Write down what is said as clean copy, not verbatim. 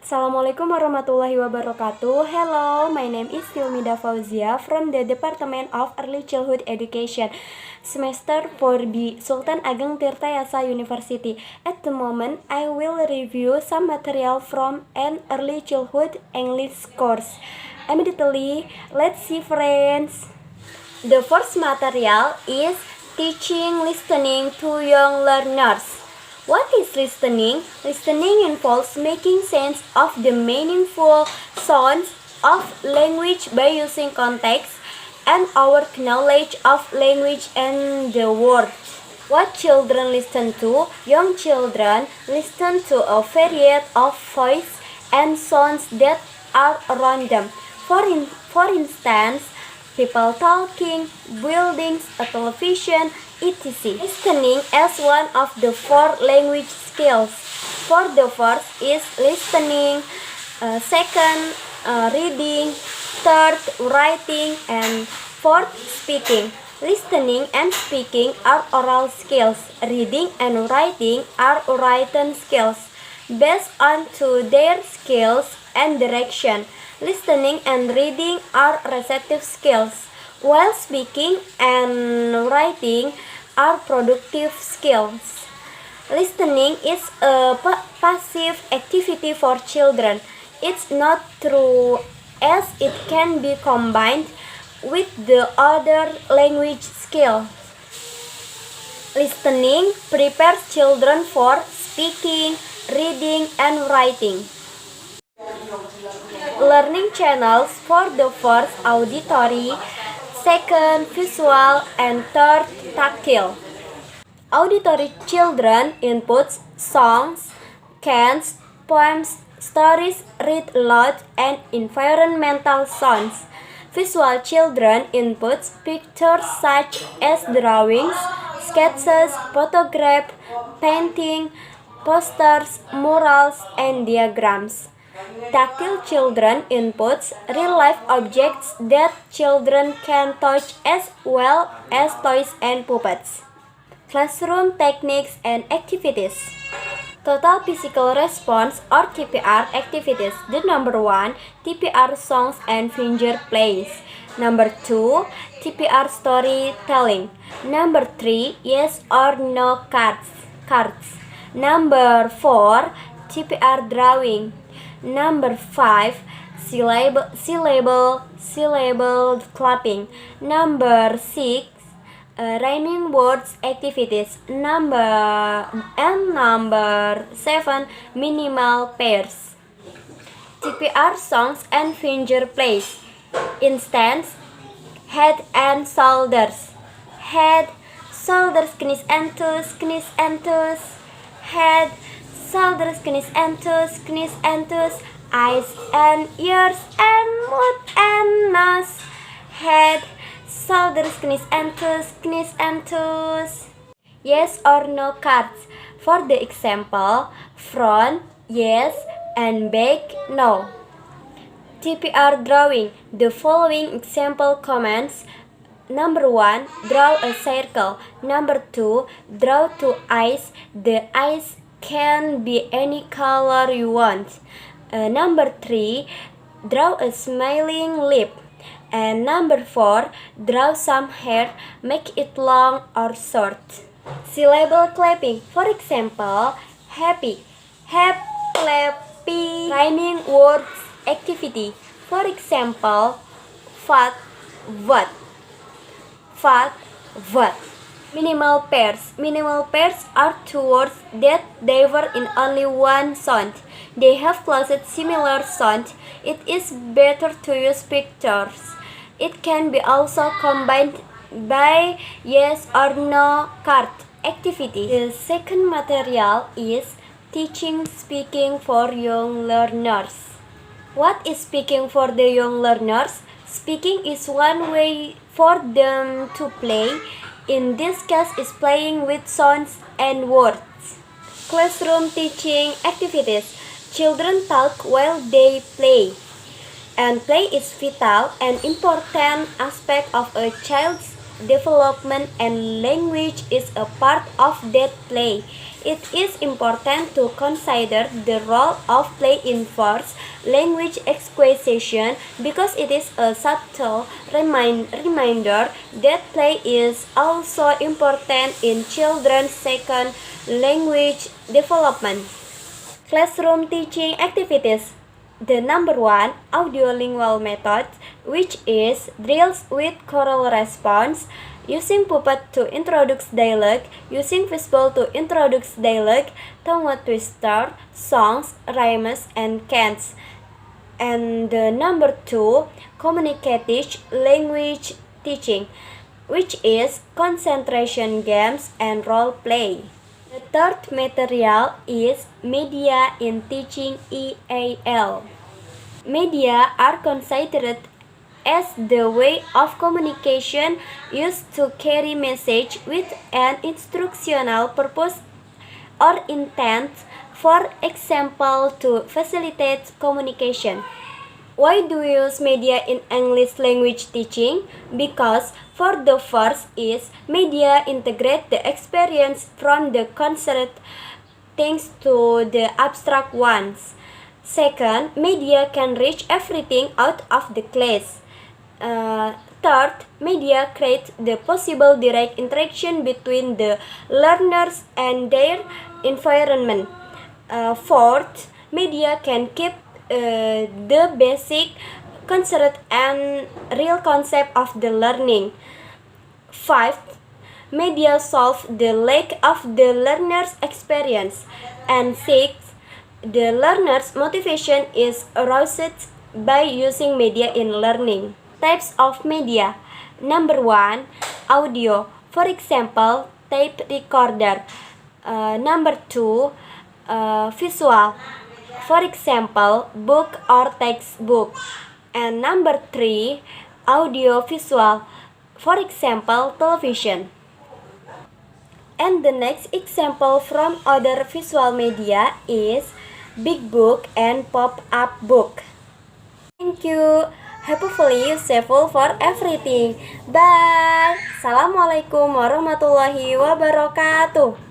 Assalamualaikum warahmatullahi wabarakatuh. Hello, my name is Hilmida Fauzia from the Department of Early Childhood Education, semester 4B, Sultan Ageng Tirtayasa University. At the moment, I will review some material from an early childhood English course. Immediately, let's see friends. The first material is teaching listening to young learners. What is listening? Listening involves making sense of the meaningful sounds of language by using context and our knowledge of language and the world. What children listen to? Young children listen to a variety of voices and sounds that are around them. For instance, people talking, buildings, a television, etc. Listening as one of the 4 language skills. For the first is listening, second reading, third writing, and fourth speaking. Listening and speaking are oral skills. Reading and writing are written skills. Based on to their skills and direction, listening and reading are receptive skills, while speaking and writing are productive skills. Listening is a passive activity for children. It's not true as it can be combined with the other language skills. Listening prepares children for speaking, reading, and writing. Learning channels for the first auditory, second visual, and third tactile. Auditory children inputs songs, chants, poems, stories read aloud, and environmental sounds. Visual children inputs pictures such as drawings, sketches, photographs, painting, posters, murals, and diagrams. Tactile children inputs real-life objects that children can touch as well as toys and puppets. Classroom techniques and activities. Total physical response or TPR activities. The number 1, TPR songs and finger plays. Number 2, TPR storytelling. Number 3, yes or no cards. Number 4, TPR drawing. Number 5, syllable clapping. Number 6, rhyming words activities. Number 7, minimal pairs. TPR songs and finger plays. Instance, head and shoulders. Head, shoulders, knees and toes, head, shoulders, knees and toes, eyes and ears and mouth and nose, head, shoulders, knees and toes. Yes or no cards. For the example, front, yes, and back, no. TPR drawing. The following example commands. Number 1, draw a circle. Number 2, draw 2 eyes. The eyes can be any color you want. Number 3, draw a smiling lip. And number 4, draw some hair, make it long or short. Syllable clapping. For example, happy, hap, clappy. Rhyming words activity. For example, fat, what. Fat, what. Minimal pairs. Minimal pairs are 2 words that differ in only one sound. They have closed similar sound. It is better to use pictures. It can be also combined by yes or no card activity. The second material is teaching speaking for young learners. What is speaking for the young learners? Speaking is one way for them to play. In this case is playing with sounds and words. Classroom teaching activities. Children talk while they play. And play is vital and important aspect of a child's development, and language is a part of that play. It is important to consider the role of play in first language acquisition because it is a subtle reminder that play is also important in children's second language development. Classroom teaching activities. The number one, audiolingual method, which is drills with choral response, using puppet to introduce dialogue, using fishbowl to introduce dialogue, tongue twister, songs, rhymes, and cants. And the number two, communicative language teaching, which is concentration games and role play. The third material is media in teaching EAL. Media are considered as the way of communication used to carry message with an instructional purpose or intent, for example, to facilitate communication. Why do we use media in English language teaching? Because for the first is media integrate the experience from the concept things to the abstract ones. Second, media can reach everything out of the class. Third, media create the possible direct interaction between the learners and their environment. Fourth, media can keep the basic concept and real concept of the learning. Fifth, media solve the lack of the learner's experience. And sixth, the learner's motivation is aroused by using media in learning. Types of media. Number one, audio. For example, tape recorder. Number two, visual. For example, book or textbook. And number three, audio visual. For example, television. And the next example from other visual media is big book and pop-up book. Thank you. Hopefully useful for everything. Bye. Assalamualaikum warahmatullahi wabarakatuh.